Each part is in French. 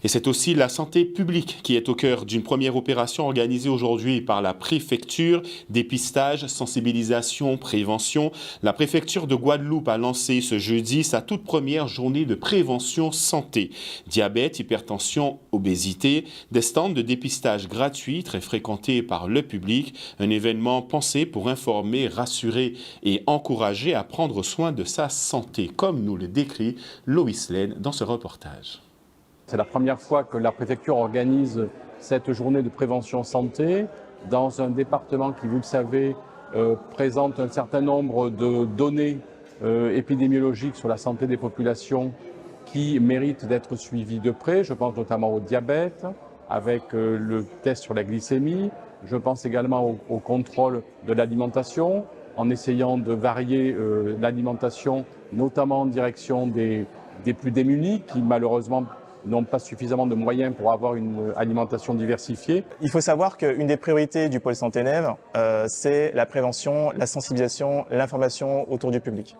Et c'est aussi la santé publique qui est au cœur d'une première opération organisée aujourd'hui par la préfecture. Dépistage, sensibilisation, prévention. La préfecture de Guadeloupe a lancé ce jeudi sa toute première journée de prévention santé. Diabète, hypertension, obésité, des stands de dépistage gratuits très fréquentés par le public. Un événement pensé pour informer, rassurer et encourager à prendre soin de sa santé, comme nous le décrit Loïs Laine dans ce reportage. C'est la première fois que la préfecture organise cette journée de prévention santé dans un département qui, vous le savez, présente un certain nombre de données épidémiologiques sur la santé des populations qui méritent d'être suivies de près. Je pense notamment au diabète, avec le test sur la glycémie. Je pense également au contrôle de l'alimentation, en essayant de varier l'alimentation, notamment en direction des plus démunis qui, malheureusement, n'ont pas suffisamment de moyens pour avoir une alimentation diversifiée. Il faut savoir qu'une des priorités du pôle Santé Nève, c'est la prévention, la sensibilisation, l'information autour du public.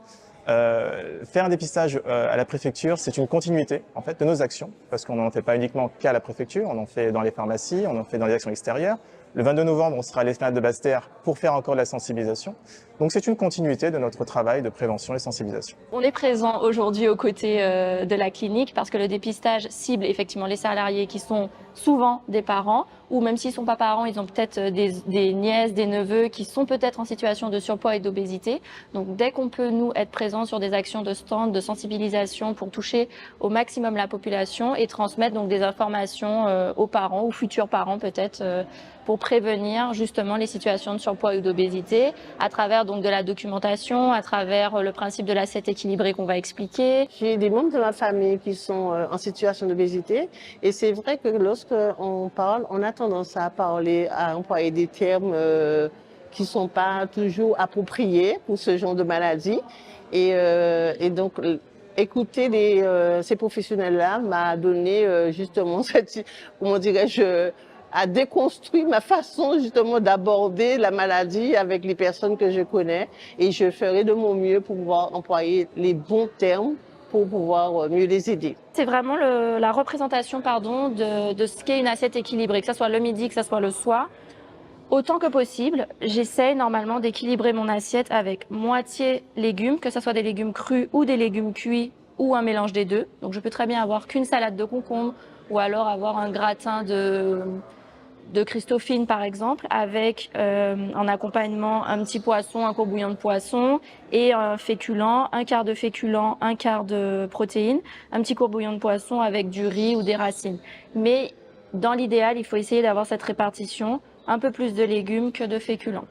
Faire un dépistage à la préfecture, c'est une continuité en fait de nos actions, parce qu'on n'en fait pas uniquement qu'à la préfecture, on en fait dans les pharmacies, on en fait dans les actions extérieures. Le 22 novembre, on sera à l'Esplanade de Basse-Terre pour faire encore de la sensibilisation. Donc c'est une continuité de notre travail de prévention et sensibilisation. On est présent aujourd'hui aux côtés de la clinique parce que le dépistage cible effectivement les salariés qui sont souvent des parents, ou même s'ils ne sont pas parents, ils ont peut-être des nièces, des neveux qui sont peut-être en situation de surpoids et d'obésité. Donc dès qu'on peut nous être présents sur des actions de stand, de sensibilisation pour toucher au maximum la population et transmettre donc des informations aux parents ou futurs parents peut-être pour prévenir justement les situations de surpoids ou d'obésité à travers donc de la documentation, à travers le principe de l'assiette équilibrée qu'on va expliquer. J'ai des membres de ma famille qui sont en situation d'obésité et c'est vrai que lorsqu'on parle, on a tendance à parler, à employer des termes qui ne sont pas toujours appropriés pour ce genre de maladie et donc écouter ces professionnels-là m'a donné justement cette, comment dirais-je, à déconstruire ma façon justement d'aborder la maladie avec les personnes que je connais et je ferai de mon mieux pour pouvoir employer les bons termes pour pouvoir mieux les aider. C'est vraiment la représentation de ce qu'est une assiette équilibrée, que ce soit le midi, que ce soit le soir. Autant que possible, j'essaie normalement d'équilibrer mon assiette avec moitié légumes, que ce soit des légumes crus ou des légumes cuits ou un mélange des deux. Donc je peux très bien avoir qu'une salade de concombre ou alors avoir un gratin de Christophine par exemple, avec en accompagnement un petit poisson, un court bouillon de poisson et un féculent, un quart de féculent, un quart de protéines, un petit court bouillon de poisson avec du riz ou des racines. Mais dans l'idéal, il faut essayer d'avoir cette répartition, un peu plus de légumes que de féculents.